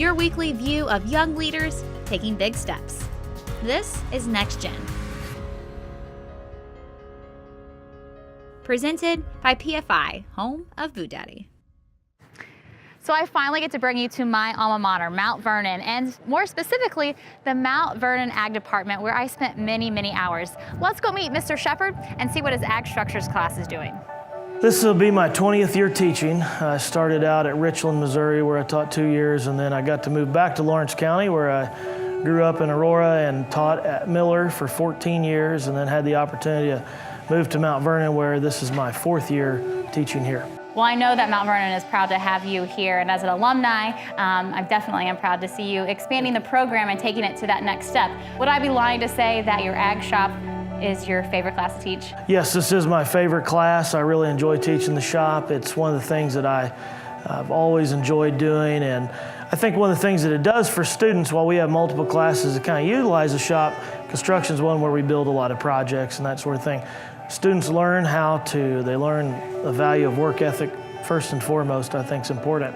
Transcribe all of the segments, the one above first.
your weekly view of young leaders taking big steps. This is Next Gen. Presented by PFI, home of Boo Daddy. So I finally get to bring you to my alma mater, Mount Vernon, and more specifically, the Mount Vernon Ag Department, where I spent many hours. Let's go meet Mr. Shepard and see what his Ag Structures class is doing. This will be my 20th year teaching. I started out at Richland, Missouri, where I taught 2 years, and then I got to move back to Lawrence County, where I grew up in Aurora and taught at Miller for 14 years, and then had the opportunity to move to Mount Vernon, where this is my 4th year teaching here. Well, I know that Mount Vernon is proud to have you here, and as an alumni, I definitely am proud to see you expanding the program and taking it to that next step. Would I be lying to say that your ag shop is your favorite class to teach? Yes, this is my favorite class. I really enjoy teaching the shop. It's one of the things that I've always enjoyed doing, and I think one of the things that it does for students, while we have multiple classes that kind of utilize the shop, construction is one where we build a lot of projects and that sort of thing. Students learn they learn the value of work ethic first and foremost, I think is important.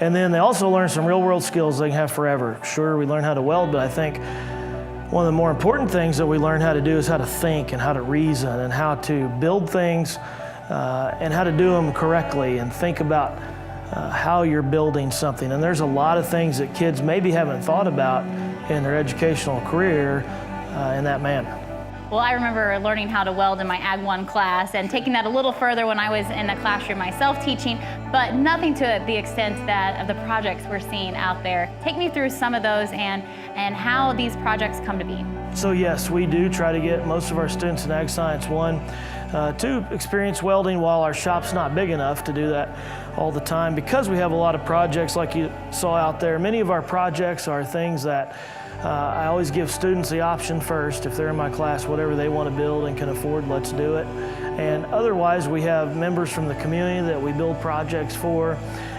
And then they also learn some real world skills they can have forever. Sure, we learn how to weld, but I think one of the more important things that we learn how to do is how to think and how to reason and how to build things and how to do them correctly and think about how you're building something. And there's a lot of things that kids maybe haven't thought about in their educational career in that manner. Well, I remember learning how to weld in my Ag 1 class and taking that a little further when I was in the classroom myself teaching, but nothing to the extent of the projects we're seeing out there. Take me through some of those and how these projects come to be. So yes, we do try to get most of our students in Ag Science 1 to experience welding while our shop's not big enough to do that all the time. Because we have a lot of projects like you saw out there, many of our projects are things that I always give students the option first. If they're in my class, whatever they want to build and can afford, let's do it. And otherwise, we have members from the community that we build projects for.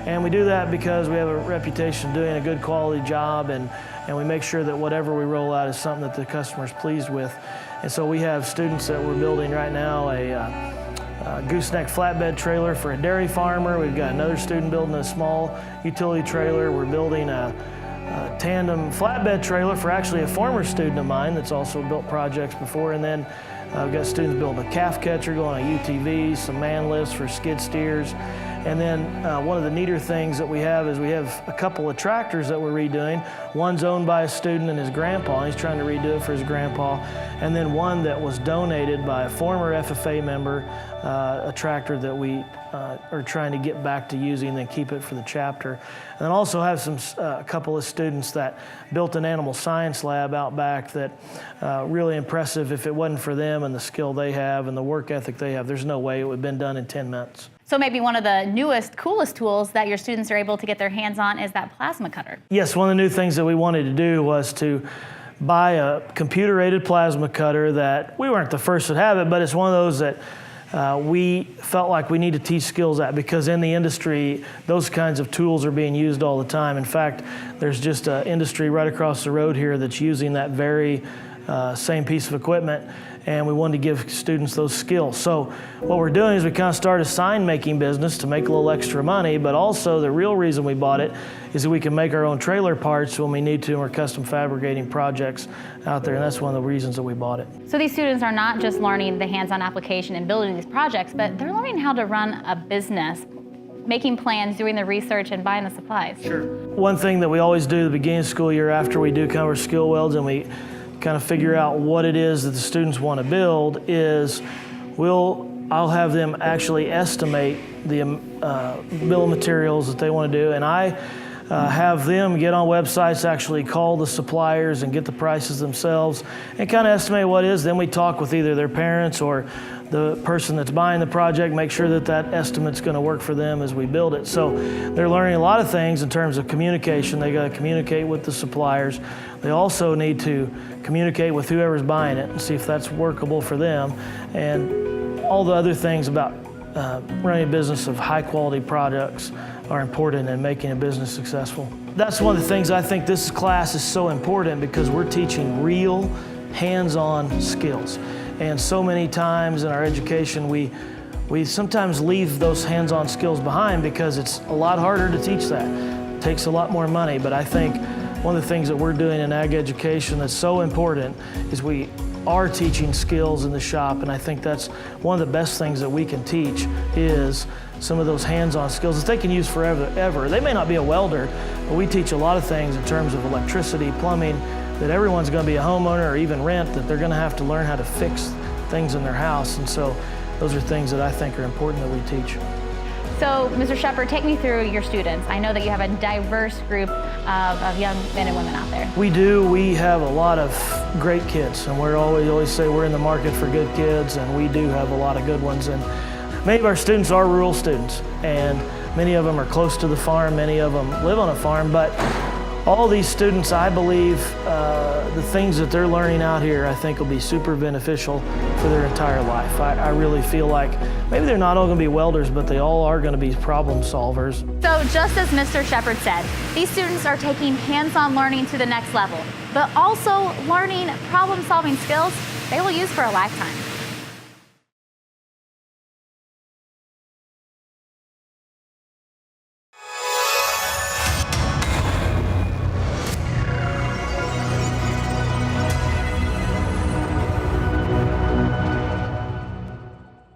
And we do that because we have a reputation of doing a good quality job, and we make sure that whatever we roll out is something that the customer's pleased with. And so we have students that we're building right now a gooseneck flatbed trailer for a dairy farmer. We've got another student building a small utility trailer. We're building a tandem flatbed trailer for actually a former student of mine that's also built projects before. And then we've got students building a calf catcher, going on UTVs, some man lifts for skid steers. And then one of the neater things that we have is we have a couple of tractors that we're redoing. One's owned by a student and his grandpa, and he's trying to redo it for his grandpa. And then one that was donated by a former FFA member, a tractor that we are trying to get back to using and then keep it for the chapter. And then also have a couple of students that built an animal science lab out back that really impressive. If it wasn't for them and the skill they have and the work ethic they have, there's no way it would have been done in 10 minutes. So maybe one of the newest, coolest tools that your students are able to get their hands on is that plasma cutter. Yes, one of the new things that we wanted to do was to buy a computer-aided plasma cutter that we weren't the first to have it, but it's one of those that we felt like we need to teach skills at, because in the industry, those kinds of tools are being used all the time. In fact, there's just an industry right across the road here that's using that very same piece of equipment, and we wanted to give students those skills. So what we're doing is we kind of started a sign making business to make a little extra money, but also the real reason we bought it is that we can make our own trailer parts when we need to, and we're custom fabricating projects out there, and that's one of the reasons that we bought it. So these students are not just learning the hands-on application and building these projects, but they're learning how to run a business, making plans, doing the research, and buying the supplies. Sure. One thing that we always do at the beginning of the school year after we do kind of our skill welds and we kind of figure out what it is that the students want to build is I'll have them actually estimate the bill of materials that they want to do, and I have them get on websites, actually call the suppliers and get the prices themselves and kind of estimate what it is. Then we talk with either their parents or the person that's buying the project, make sure that that estimate's going to work for them as we build it. So they're learning a lot of things in terms of communication. They got to communicate with the suppliers. They also need to communicate with whoever's buying it and see if that's workable for them, and all the other things about running a business of high quality products are important in making a business successful. That's one of the things I think this class is so important, because we're teaching real hands-on skills. And so many times in our education, we sometimes leave those hands-on skills behind because it's a lot harder to teach that. takes a lot more money, but I think one of the things that we're doing in ag education that's so important is we are teaching skills in the shop, and I think that's one of the best things that we can teach is some of those hands-on skills that they can use forever. They may not be a welder, but we teach a lot of things in terms of electricity, plumbing, that everyone's going to be a homeowner or even rent, that they're going to have to learn how to fix things in their house. And so those are things that I think are important that we teach. So, Mr. Shepard, take me through your students. I know that you have a diverse group of young men and women out there. We do. We have a lot of great kids, and we always say we're in the market for good kids, and we do have a lot of good ones. And many of our students are rural students, and many of them are close to the farm, many of them live on a farm, but all these students, I believe, the things that they're learning out here, I think will be super beneficial for their entire life. I really feel like maybe they're not all going to be welders, but they all are going to be problem solvers. So just as Mr. Shepard said, these students are taking hands-on learning to the next level, but also learning problem-solving skills they will use for a lifetime.